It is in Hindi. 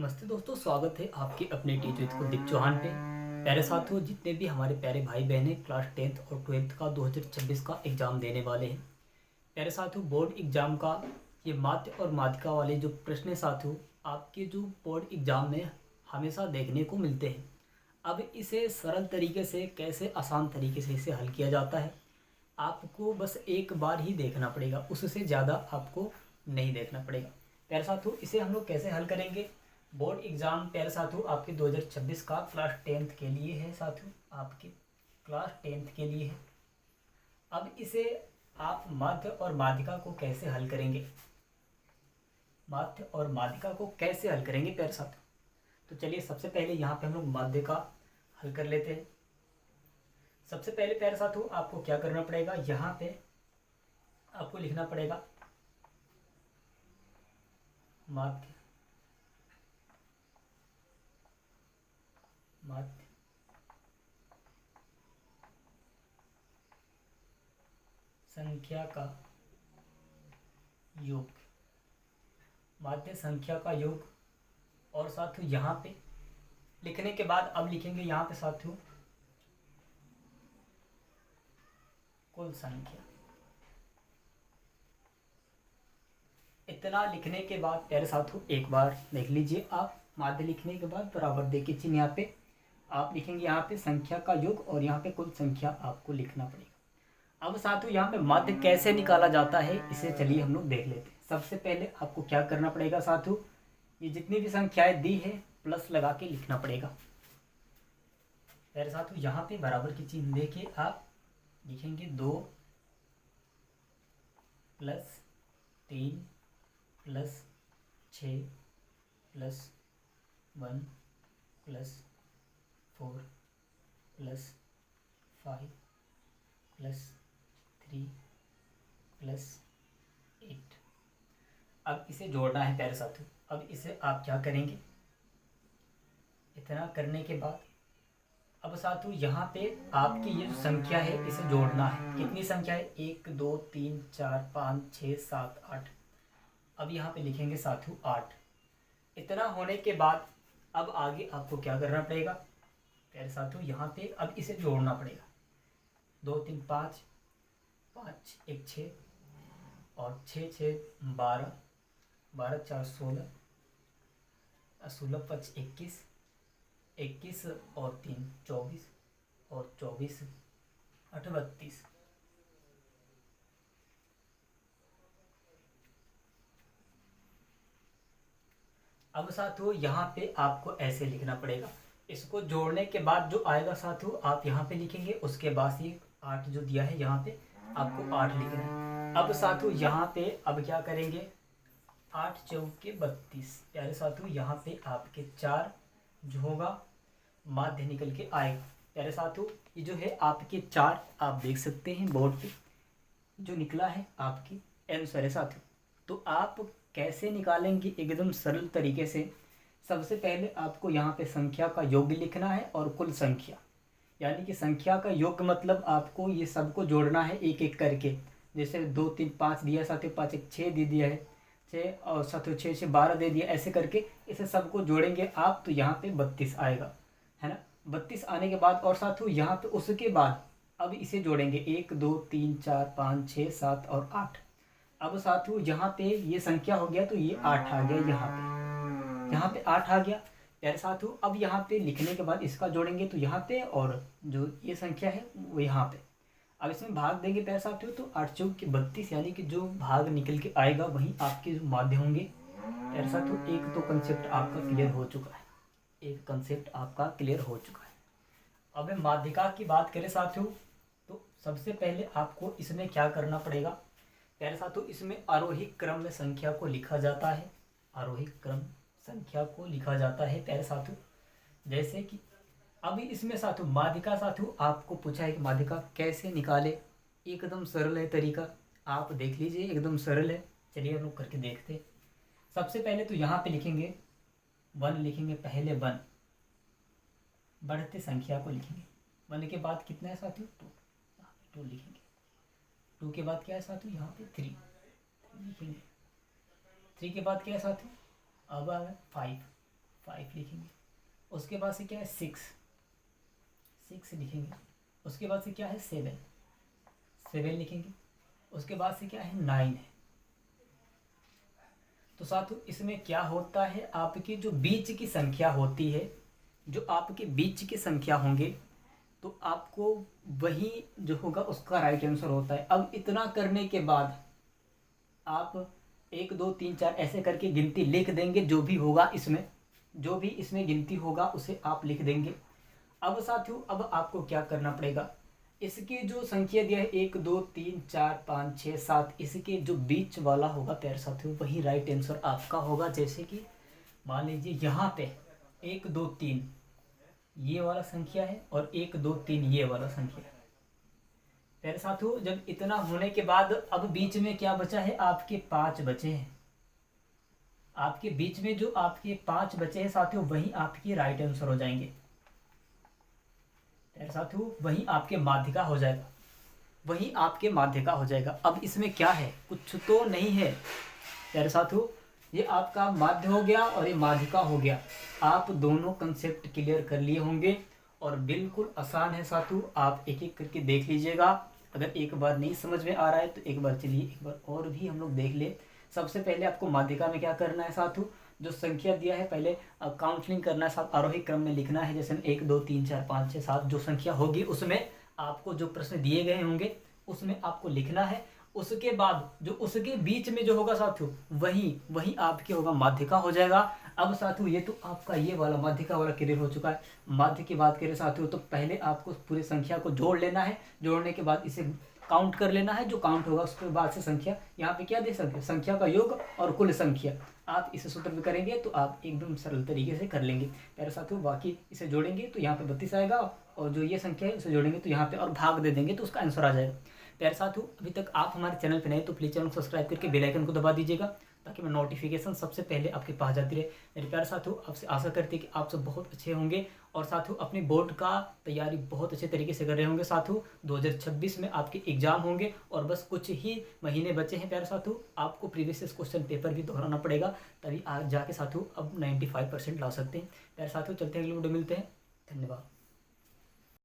नमस्ते दोस्तों, स्वागत है आपके अपने टीचर विद कुलदीप चौहान पे। प्यारे साथियों, जितने भी हमारे प्यारे भाई बहन हैं क्लास 10th और 12th का 2026 का एग्ज़ाम देने वाले हैं। प्यारे साथियों, बोर्ड एग्ज़ाम का ये माध्य और माध्यिका वाले जो प्रश्न हैं साथियों, आपके जो बोर्ड एग्ज़ाम में हमेशा देखने को मिलते हैं। अब इसे सरल तरीके से कैसे आसान तरीके से इसे हल किया जाता है, आपको बस एक बार ही देखना पड़ेगा, उससे ज़्यादा आपको नहीं देखना पड़ेगा। प्यारे साथियों, इसे हम लोग कैसे हल करेंगे। बोर्ड एग्ज़ाम प्यारे साथियों आपके 2026 का क्लास 10th के लिए है साथियों, आपके क्लास 10th के लिए है। अब इसे आप माध्य और माध्यिका को कैसे हल करेंगे, माध्य और माध्यिका को कैसे हल करेंगे प्यारे साथियों। तो चलिए सबसे पहले यहाँ पे हम लोग माध्य का हल कर लेते हैं। सबसे पहले प्यारे साथियों आपको क्या करना पड़ेगा, यहाँ पे आपको लिखना पड़ेगा माध्य माध्य संख्या का योग, माध्य संख्या का योग। और साथियों यहाँ पे लिखने के बाद अब लिखेंगे यहाँ पे साथियों कुल संख्या। इतना लिखने के बाद प्यारे साथियों एक बार देख लीजिए, आप माध्य लिखने के बाद बराबर देखिए चिन्ह यहाँ पे आप लिखेंगे यहाँ पे संख्या का योग और यहाँ पे कुल संख्या आपको लिखना पड़ेगा। अब साथियों यहाँ पे माध्य कैसे निकाला जाता है, इसे चलिए हम लोग देख लेते हैं। सबसे पहले आपको क्या करना पड़ेगा साथियों, ये जितनी भी संख्याएं दी है प्लस लगा के लिखना पड़ेगा। प्यारे साथियों यहाँ पे बराबर की चिन्ह देके आप लिखेंगे 2 plus 3 plus 6 plus 1 plus 4 plus 5 plus 3 plus 8। अब इसे जोड़ना है प्यारे साथियों। अब इसे आप क्या करेंगे, इतना करने के बाद अब साथियों यहाँ पे आपकी ये जो संख्या है इसे जोड़ना है। कितनी संख्या है, 1 2 3 4 5 6 7 8। अब यहाँ पे लिखेंगे साथियों 8। इतना होने के बाद अब आगे आपको क्या करना पड़ेगा प्यारे साथियों, यहाँ पे अब इसे जोड़ना पड़ेगा। 2 3 5 5 1 6 और 6 6 12 12 4 16 16 5 21 21 और 3 24 और 24 8 32। अब साथियों यहाँ पे आपको ऐसे लिखना पड़ेगा। इसको जोड़ने के बाद जो आएगा साथियों आप यहाँ पे लिखेंगे, उसके बाद ये 8 जो दिया है यहाँ पे आपको 8 लिखना है। अब साथियों यहाँ पे अब क्या करेंगे, 8 चौके 32। प्यारे साथियों यहाँ पे आपके 4 जो होगा माध्य निकल के आएगा। प्यारे साथियों ये जो है आपके 4 आप देख सकते हैं बोर्ड पे जो निकला है आपकी आंसर है साथियों। तो आप कैसे निकालेंगे एकदम सरल तरीके से। सबसे पहले आपको यहाँ पे संख्या का योग लिखना है और कुल संख्या, यानी कि संख्या का योग मतलब आपको ये सबको जोड़ना है एक एक करके। जैसे 2 3 5 दिया साथियों, 5 1 6 दे दिया है 6 और साथियों 6 6 12 दे दिया, ऐसे करके इसे सबको जोड़ेंगे आप तो यहाँ पे 32 आएगा, है ना। 32 आने के बाद और साथियों यहाँ पे उसके बाद अब इसे जोड़ेंगे 1 2 3 4 5 6 7 और 8। अब साथियों यहाँ पे ये संख्या हो गया तो ये 8 आ गया, यहाँ पे 8 आ गया। प्यारे साथियों अब यहाँ पे लिखने के बाद इसका जोड़ेंगे तो यहाँ पे और जो ये संख्या है वो यहाँ पे। अब इसमें भाग देंगे प्यारे साथियों तो 8 चौक के 32, यानी कि जो भाग निकल के आएगा वही आपके जो माध्य होंगे। प्यारे साथियों एक तो कंसेप्ट आपका क्लियर हो चुका है, एक कंसेप्ट आपका क्लियर हो चुका है। अब माध्यिका की बात करें साथियों तो सबसे पहले आपको इसमें क्या करना पड़ेगा प्यारे साथियों, इसमें आरोही क्रम में संख्या को लिखा जाता है, आरोही क्रम संख्या को लिखा जाता है प्यारे साथियों। जैसे कि अभी इसमें साथियों माध्यिका साथियों आपको पूछा है कि माध्यिका कैसे निकाले, एकदम सरल है तरीका, आप देख लीजिए एकदम सरल है। चलिए हम लोग करके देखते हैं। सबसे पहले तो यहाँ पे लिखेंगे 1 लिखेंगे, पहले 1 बढ़ते संख्या को लिखेंगे। 1 के बाद कितना है साथियों 2, यहाँ पे 2 लिखेंगे। 2 के बाद क्या है साथियों यहाँ पे 3 लिखेंगे। 3 के बाद क्या है साथियों अब आ गया 5, 5 लिखेंगे। उसके बाद से क्या है 6 लिखेंगे। उसके बाद से क्या है 7 लिखेंगे। उसके बाद से क्या है 9 है। तो साथियों इसमें क्या होता है, आपकी जो बीच की संख्या होती है, जो आपके बीच की संख्या होंगे, तो आपको वही जो होगा उसका राइट आंसर होता है। अब इतना करने के बाद आप 1 2 3 4 ऐसे करके गिनती लिख देंगे। जो भी होगा इसमें, जो भी इसमें गिनती होगा उसे आप लिख देंगे। अब साथियों अब आपको क्या करना पड़ेगा, इसकी जो संख्या दिया है 1 2 3 4 5 6 7, इसके जो बीच वाला होगा प्यारे साथियों वही राइट आंसर आपका होगा। जैसे कि मान लीजिए यहाँ पे 1 2 3 ये वाला संख्या है और 1 2 3 ये वाला संख्या है। प्यारे साथियों जब इतना होने के बाद अब बीच में क्या बचा है, आपके 5 बचे हैं। आपके बीच में जो आपके 5 बचे हैं साथियों वही आपकी राइट आंसर हो जाएंगे। प्यारे साथियों वही आपके माध्यिका हो जाएगा, वही आपके माध्यिका हो जाएगा। अब इसमें क्या है, कुछ तो नहीं है प्यारे साथियों। ये आपका माध्य हो गया और ये माध्यिका हो गया। आप दोनों कंसेप्ट क्लियर कर लिए होंगे और बिल्कुल आसान है साथियों। आप एक एक करके देख लीजिएगा। अगर एक बार नहीं समझ में आ रहा है तो एक बार चलिए एक बार और भी हम लोग देख ले। सबसे पहले आपको माध्यिका में क्या करना है साथियों, जो संख्या दिया है पहले काउंसलिंग करना है, साथ आरोही क्रम में लिखना है। जैसे 1 2 3 4 5 6 7 जो संख्या होगी उसमें आपको जो प्रश्न दिए गए होंगे उसमें आपको लिखना है। उसके बाद जो उसके बीच में जो होगा साथियों वही आपके होगा माध्यिका हो जाएगा। अब साथियों ये तो आपका ये वाला माध्यिका वाला क्लियर हो चुका है। माध्य की बात करें साथियों तो पहले आपको पूरी संख्या को जोड़ लेना है। जोड़ने के बाद इसे काउंट कर लेना है। जो काउंट होगा उसके बाद से संख्या यहाँ पे क्या दे सकते हैं, संख्या का योग और कुल संख्या। आप इसे सूत्र में करेंगे तो आप एकदम सरल तरीके से कर लेंगे प्यारे साथियों। बाकी इसे जोड़ेंगे तो यहाँ पे 32 आएगा और जो ये संख्या है उसे जोड़ेंगे तो यहाँ पे और भाग दे देंगे तो उसका आंसर आ जाएगा। प्यारे साथियों अभी तक आप हमारे चैनल पे नए तो प्लीज़ चैनल को सब्सक्राइब करके बेल आइकन को दबा दीजिएगा ताकि मैं नोटिफिकेशन सबसे पहले आपके पास जाती रहे। मेरे प्यारे साथियों आपसे आशा करते हैं कि आप सब बहुत अच्छे होंगे और साथियों अपनी बोर्ड का तैयारी बहुत अच्छे तरीके से कर रहे होंगे। साथियों 2026 में आपके एग्जाम होंगे और बस कुछ ही महीने बचे हैं। प्यारे साथियों आपको प्रीवियस क्वेश्चन पेपर भी दोहराना पड़ेगा तभी आज जाके साथियों अब 95% ला सकते हैं। प्यारे साथियों चलते हैं, अगले वीडियो मिलते हैं। धन्यवाद।